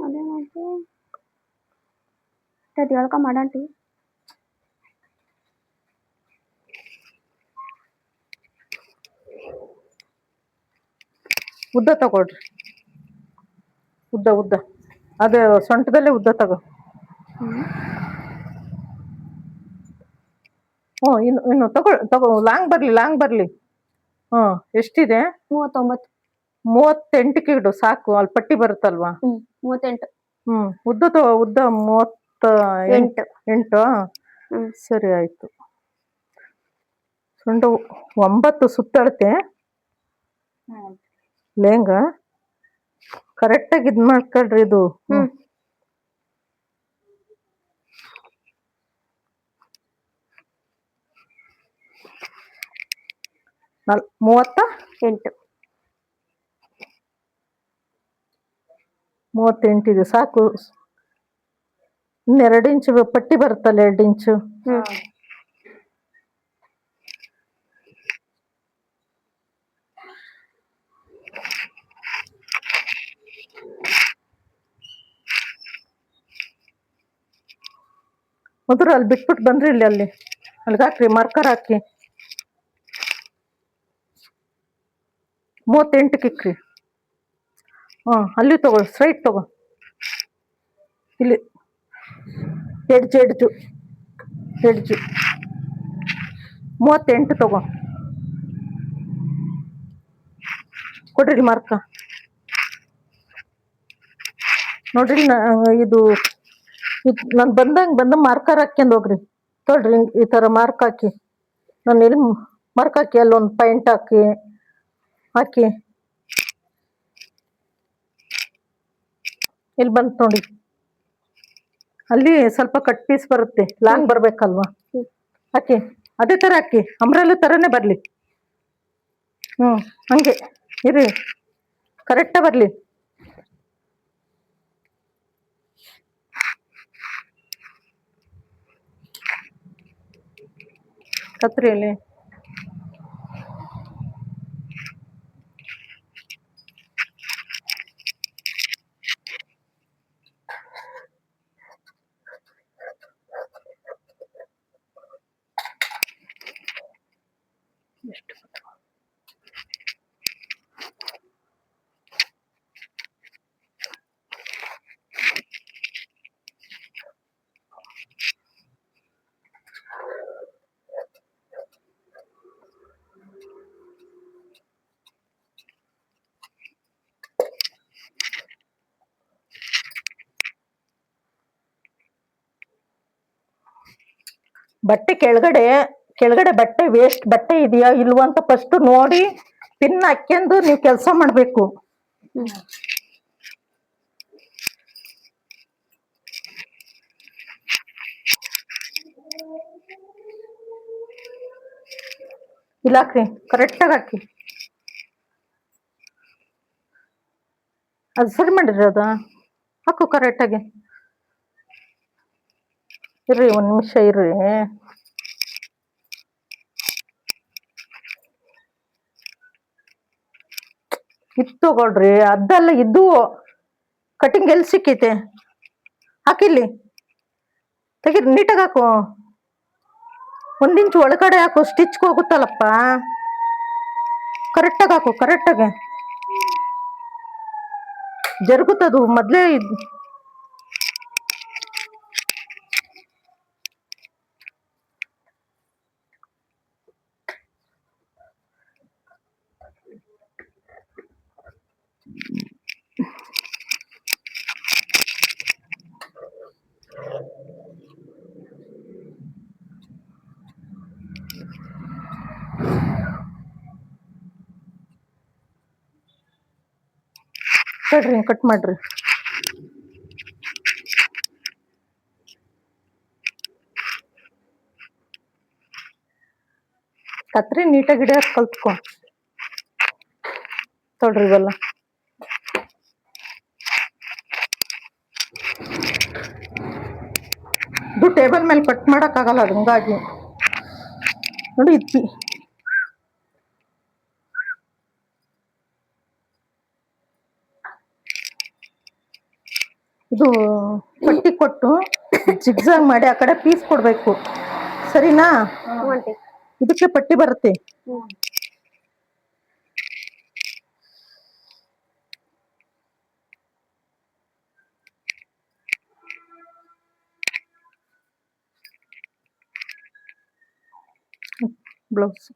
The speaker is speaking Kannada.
ಅದೇ ಮತ್ತೆ ಅದು ಹೇಳ್ಕ ಮಾಡಂಟಿ ಉದ್ದ ತಗೊಳ್ರಿ. ಉದ್ದ ಉದ್ದ ಅದೇ ಸೊಂಟದಲ್ಲೇ ಉದ್ದ ತಗೋ. ಹ್ಞೂ ಇನ್ನು ತಗೋ ಲಾಂಗ್ ಬರಲಿ. ಹ್ಞೂ ಎಷ್ಟಿದೆ? 39. 38ಕ್ಕೆ ಇಡು ಸಾಕು. ಅಲ್ಲಿ ಪಟ್ಟಿ ಬರುತ್ತಲ್ವಾ? 38. ಉದ್ದ 38. ಸರಿ ಆಯ್ತು. ಸೊಂಟ 9 ಸುತ್ತಳತೆ ಲೇಂಗ ಕರೆಕ್ಟಾಗಿ ಇದು ಮಾಡ್ಕೊಳ್ರಿ. ಇದು 38 ಇದೆ ಸಾಕು. ಇನ್ನು 2 ಇಂಚು ಪಟ್ಟಿ ಬರುತ್ತಲ್ಲ, 2 ಇಂಚು. ಮೊದಲು ಅಲ್ಲಿ ಬಿಟ್ಬಿಟ್ಟು ಬಂದ್ರಿ. ಅಲ್ಲಿಗೆ ಹಾಕ್ರಿ, ಮಾರ್ಕರ್ ಹಾಕಿ. 38ಕ್ಕೆ ಇಕ್ರಿ. ಅಲ್ಲಿ ತಗೋ, ಸ್ಟ್ರೈಟ್ ತಗೋ. ಇಲ್ಲಿ ಎಡ್ಜು 38 ತಗೋ. ಕೊಡ್ರಿ ಮಾರ್ಕ. ನೋಡ್ರಿ, ಇದು ನಾನು ಬಂದಂಗೆ ಮಾರ್ಕರ್ ಹಾಕ್ಯಂಡು ಹೋಗ್ರಿ. ತೊಳ್ರಿ ಈ ಥರ ಮಾರ್ಕ್ ಹಾಕಿ. ನಾನು ಎಲ್ಲಿ ಮಾರ್ಕ್ ಹಾಕಿ ಅಲ್ಲೊಂದು ಪಾಯಿಂಟ್ ಹಾಕಿ ಇಲ್ಲಿ ಬಂತು ನೋಡಿ. ಅಲ್ಲಿ ಸ್ವಲ್ಪ ಕಟ್ ಪೀಸ್ ಬರುತ್ತೆ, ಲಾಂಗ್ ಬರ್ಬೇಕಲ್ವಾ? ಹಾಕಿ ಅದೇ ಥರ ಹಾಕಿ. ಅಂಬ್ರೆಲ್ಲ ಥರನೇ ಬರಲಿ. ಹಂಗೆ ಇರಿ, ಕರೆಕ್ಟಾಗಿ ಬರಲಿ. ಕತ್ರಿಯಲ್ಲಿ ಎಷ್ಟು ಬಟ್ಟೆ ಕೆಳಗಡೆ ಬಟ್ಟೆ ವೇಸ್ಟ್ ಬಟ್ಟೆ ಇದೆಯಾ ಇಲ್ವಾ ಅಂತ ಫಸ್ಟ್ ನೋಡಿ ಪಿನ್ ಹಾಕ್ಯಂಡು ನೀವು ಕೆಲಸ ಮಾಡಬೇಕು. ಇಲ್ಲ ಹಾಕ್ರಿ, ಕರೆಕ್ಟಾಗಿ ಹಾಕಿ. ಅದು ಸರಿ ಮಾಡಿರಿ. ಅದು ಹಾಕು ಕರೆಕ್ಟಾಗಿ. ಇರ್ರಿ, 1 ನಿಮಿಷ ಇರ್ರಿ. ಇದು ತಗೊಳ್ರಿ. ಅದಲ್ಲ, ಇದು ಕಟಿಂಗ್ ಎಲ್ಲಿ ಸಿಕ್ಕೈತೆ? ಹಾಕಿಲ್ಲಿ ತೆಗೀರಿ, ನೀಟಾಗಿ ಹಾಕು. 1 ಇಂಚು ಒಳಗಡೆ ಹಾಕು, ಸ್ಟಿಚ್ಗೆ ಹೋಗುತ್ತಲ್ಲಪ್ಪ. ಕರೆಕ್ಟಾಗಿ ಹಾಕು, ಕರೆಕ್ಟಾಗಿ ಜರುಗುತ್ತದು ಮೊದಲೇ. ಕಟ್ರಿ, ಕಟ್ ಮಾಡ್ರಿ. ಕತ್ರಿ ನೀಟಾಗಿ ಹಿಡಿಯೋದು ಕಲ್ತ್ಕೊ. ತೊಡ್ರಿ ಇವೆಲ್ಲ. ಇದು ಟೇಬಲ್ ಮೇಲೆ ಕಟ್ ಮಾಡೋಕ್ಕಾಗಲ್ಲ, ಅದು ಹಂಗಾಗಿ ನೋಡಿ. ಇತ್ತಿ ಇದು ಪಟ್ಟಿ ಕೊಟ್ಟು ಜಿಗ್ಜಾಗ್ ಮಾಡಿ ಆ ಕಡೆ ಪೀಸ್ ಕೊಡ್ಬೇಕು, ಸರಿನಾ? ಹ್ಞೂ ಆಂಟಿ. ಇದಕ್ಕೆ ಪಟ್ಟಿ ಬರುತ್ತೆ. ಹ್ಞೂ. ಬ್ಲೌಸ್